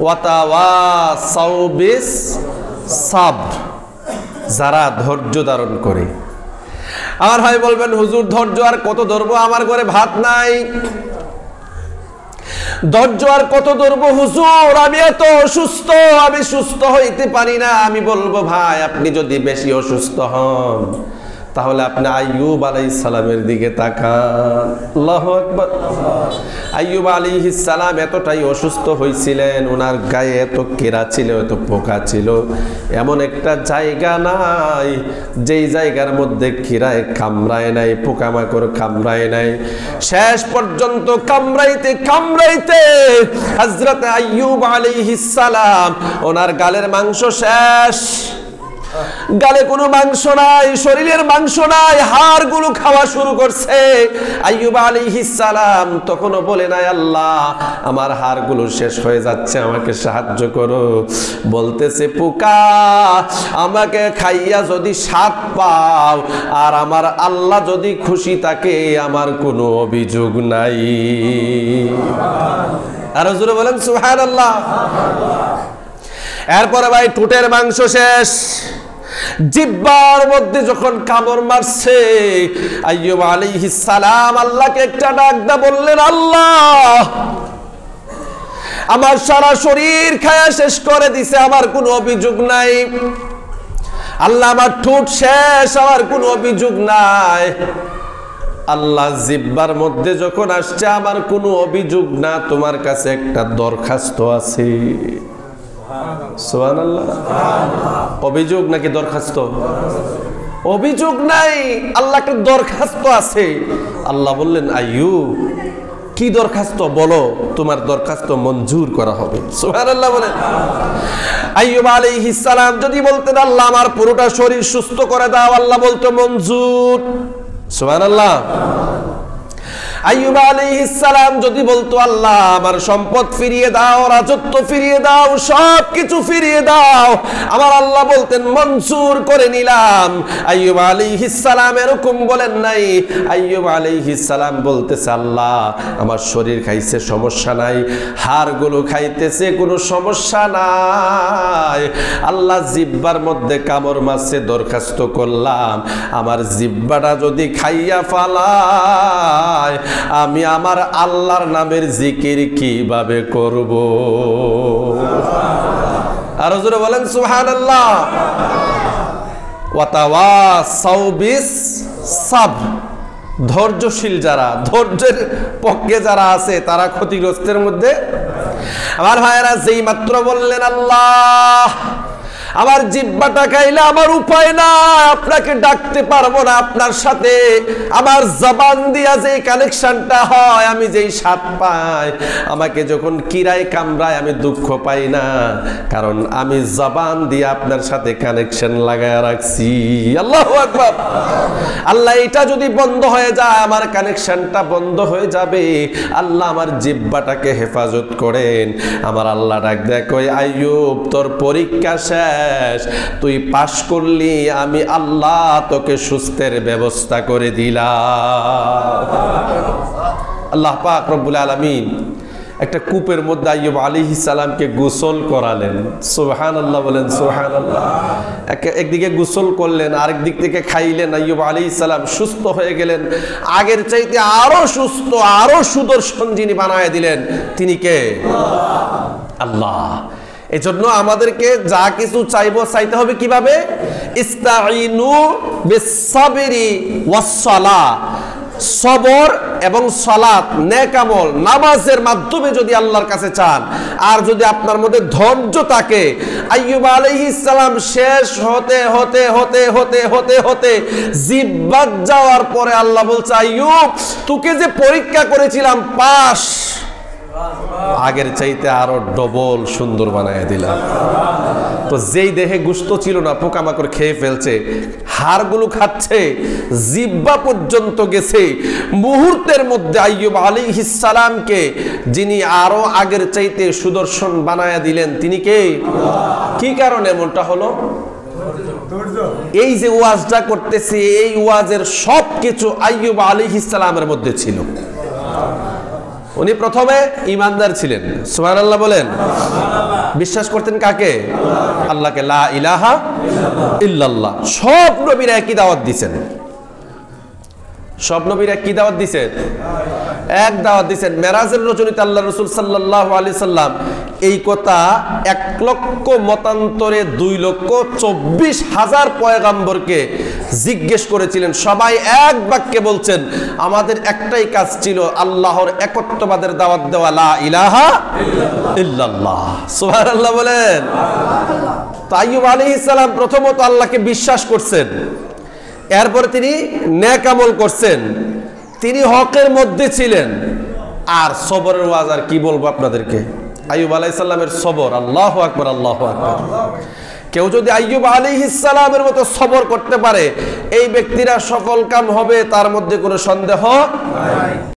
ওয়াতাওয়াসাউ বিস সাবর, যারা ধৈর্য ধারণ করে। আমার ভাই বলবেন, হুজুর ধৈর্য আর কত ধরবো, আমার ঘরে ভাত নাই। ধৈর্য আর কত ধরবো হুজুর, আমি এত অসুস্থ, আমি সুস্থ হইতে পারি না। আমি বলবো ভাই, আপনি যদি বেশি অসুস্থ হন তাহলে আপনি আইয়ুব আলাইহিস সালামের দিকে তাকান। আল্লাহু আকবার। আইয়ুব আলাইহিস সালাম এতটাই অসুস্থ হয়েছিলেন, ওনার গায়ে এত কেরা ছিল, এত পোকা ছিল, এমন একটা জায়গা নাই যেই জায়গার মধ্যে কিরায় কামড়ায় নাই, পোকামাকড় কামড়ায় নাই। শেষ পর্যন্ত কামড়াইতে কামড়াইতে হযরত আইয়ুব আলাইহিস সালাম, ওনার গালের মাংস শেষ, গালে কোনো মাংস নাই, শরীরের মাংস নাই, হাড়গুলো খাওয়া শুরু করছে। আইয়ুব আলাইহিস সালাম তখনও বলে নাই, আল্লাহ আমার হাড়গুলো শেষ হয়ে যাচ্ছে, আমাকে সাহায্য করো। বলতেছে, পোকা আমাকে খাইয়া যদি স্বাদ পাও আর আমার আল্লাহ যদি খুশি থাকে, আমার কোনো অভিযোগ নাই। আর হুজুর বলেন সুবহানাল্লাহ। এরপরে ভাই ঠোঁটের মাংস শেষ, জিহ্বার মধ্যে যখন কামড় মারছে, আইয়ুব আলাইহিস সালাম আল্লাহকে একটা ডাক দা বললেন, আল্লাহ আমার সারা শরীর খায়া শেষ করে দিছে, আমার কোনো অভিযোগ নাই। আল্লাহ আমার ঠোঁট শেষ, আমার কোনো অভিযোগ নাই। আল্লাহ জিহ্বার মধ্যে যখন আসছে, আমার কোনো অভিযোগ না, তোমার কাছে একটা দরখাস্ত আছে। সুবহানাল্লাহ। অভিযোগ নাকি দরখাস্ত? অভিযোগ নাই, আল্লাহ একটা দরখাস্ত আছে। আল্লাহ বললেন, আইয়ুব কি দরখাস্ত বলো, তোমার দরখাস্ত মঞ্জুর করা হবে। সুবহানাল্লাহ বলেন। আইয়ুব আলাইহিস সালাম যদি বলতেন, আল্লাহ আমার পুরোটা শরীর সুস্থ করে দাও, আল্লাহ বলতো মঞ্জুর। সুবহানাল্লাহ। আইয়ুব আলাইহিস সালাম যদি বলতো, আল্লাহ আমার সম্পদ ফিরিয়ে দাও, রাজত্ব ফিরিয়ে দাও, সব কিছু ফিরিয়ে দাও, আমার আল্লাহ বলতেন মঞ্জুর করে নিলাম। আইয়ুব আলাইহিস সালাম এরকম বলেন নাই। আইয়ুব আলাইহিস সালাম বলতেছে, আল্লাহ আমার শরীর খাইছে, সমস্যা নাই, হাড়গুলো খাইতেছে, কোনো সমস্যা নাই। আল্লাহ জিহ্বার মধ্যে কামড় মারছে, দরখাস্ত করলাম, আমার জিহ্বাটা যদি খাইয়া ফালায়, আমি আমার আল্লাহর নামের জিকির কিভাবে করব? আর হুজুর বলেন সুবহানাল্লাহ। ওয়াতাওয়াসাউ বিস সাবর, ধৈর্যশীল যারা, ধৈর্যের পক্ষে যারা আছে, তারা ক্ষতিগ্রস্তের মধ্যে। আমার ভাইয়েরা যেই মাত্র বললেন, আল্লাহ আমার জিহ্বাটা খাইলে আমার উপায় না, আপনাকে ডাকতে পারবো না, আপনার সাথে আমার জবান দিয়া যে কানেকশনটা হয়, আমি যেই স্বাদ পাই, আমাকে যখন কিরায় কামড়ায় আমি দুঃখ পাই না, কারণ আমি জবান দিয়ে আপনার সাথে কানেকশন লাগায় রাখছি। আল্লাহু আকবার। আল্লাহ এটা যদি বন্ধ হয়ে যায়, আমার কানেকশনটা বন্ধ হয়ে যাবে, আল্লাহ আমার জিহ্বাটাকে হেফাজত করেন। আমার আল্লাহ ডাক দেয়, কই আইয়ুব তোর পরীক্ষা শেষ, তুই পাশ করলি, আমি আল্লাহ তোকে সুস্থের ব্যবস্থা করে দিলাম। আল্লাহ পাক রব্বুল আলামিন একটা কূপের মধ্যে আইয়ুব আলাইহিস সালামকে গোসল করালেন। সুবহানাল্লাহ বলেন সুবহানাল্লাহ। একদিকে গোসল করলেন, আরেক দিক থেকে খাইলেন, আইয়ুব আলাইহিস সালাম সুস্থ হয়ে গেলেন। আগের চাইতে আরো সুস্থ, আরো সুদর্শন যিনি বানায় দিলেন, তিনি কে? আল্লাহ। এজন্য আমাদেরকে যা কিছু চাইবো, চাইতে হবে কিভাবে? ইস্তাঈনু বিস-সাবরি ওয়াস-সালাহ। সবর এবং সালাত, নেক আমল, নামাজের মাধ্যমে যদি আল্লাহর কাছে চান, আর যদি আপনার মধ্যে ধৈর্য থাকে, আইয়ুব আলাইহিস সালাম শেষ হতে হতে হতে হতে হতে হতে জিহ্বা যাওয়ার পরে আল্লাহ বলছে, আইয়ুব তোকে যে পরীক্ষা করেছিলাম, পাস, আগের চাইতে আরো ডবল সুন্দর বানায় দিলাম। তো যেই দেহে গোশত ছিল না, পোকামাকড় খেয়ে ফেলছে, হাড়গুলো খাচ্ছে, জিহ্বা পর্যন্ত গেছে, মুহূর্তের মধ্যে আইয়ুব আলাইহিস সালামকে যিনি আরো আগের চাইতে সুদর্শন বানায়া দিলেন, তিনি কে? কি কারণে এমনটা হলো? এই যে ওয়াজটা করতেছি, এই ওয়াজের সবকিছু আইয়ুব আলাইহিস সালামের মধ্যে ছিল। উনি প্রথমে ইমানদার ছিলেন। সুবহানাল্লাহ বলেন। বিশ্বাস করতেন কাকে? আল্লাহকে, লা ইলাহা ইল্লাল্লাহ। সব নবীরা একই দাওয়াত দিয়েছেন। সব নবীরা কি দাওয়াত দিয়েছেন? এক দাওয়াত দিয়েছেন। মেরাজের রজনীতে আল্লাহ রাসূল সাল্লাল্লাহু আলাইহি সাল্লাম এই কথা 1 লক্ষ মতান্তরে 2,24,000 পয়গাম্বরকে জিজ্ঞেস করেছিলেন। সবাই এক বাক্যে বলছেন, আমাদের একটাই কাজ ছিল আল্লাহর একত্ববাদের দাওয়াত দেওয়া, লা ইলাহা ইল্লাল্লাহ। সুবহানাল্লাহ বলেন। তো আইয়ুব আলাইহিস সালাম প্রথমত আল্লাহকে বিশ্বাস করছেন, এরপরে তিনি নেক আমল করছেন, তিনি হকের মধ্যে ছিলেন। আর সবরের ওয়াজ আর কি বলবো আপনাদেরকে, আইয়ুব আলাইহিস সালামের সবর, আল্লাহু আকবার, আল্লাহু আকবার। কেউ যদি আইয়ুব আলাইহিস সালামের মতো সবর করতে পারে, এই ব্যক্তিরা সফল কাম হবে, তার মধ্যে কোনো সন্দেহ নাই।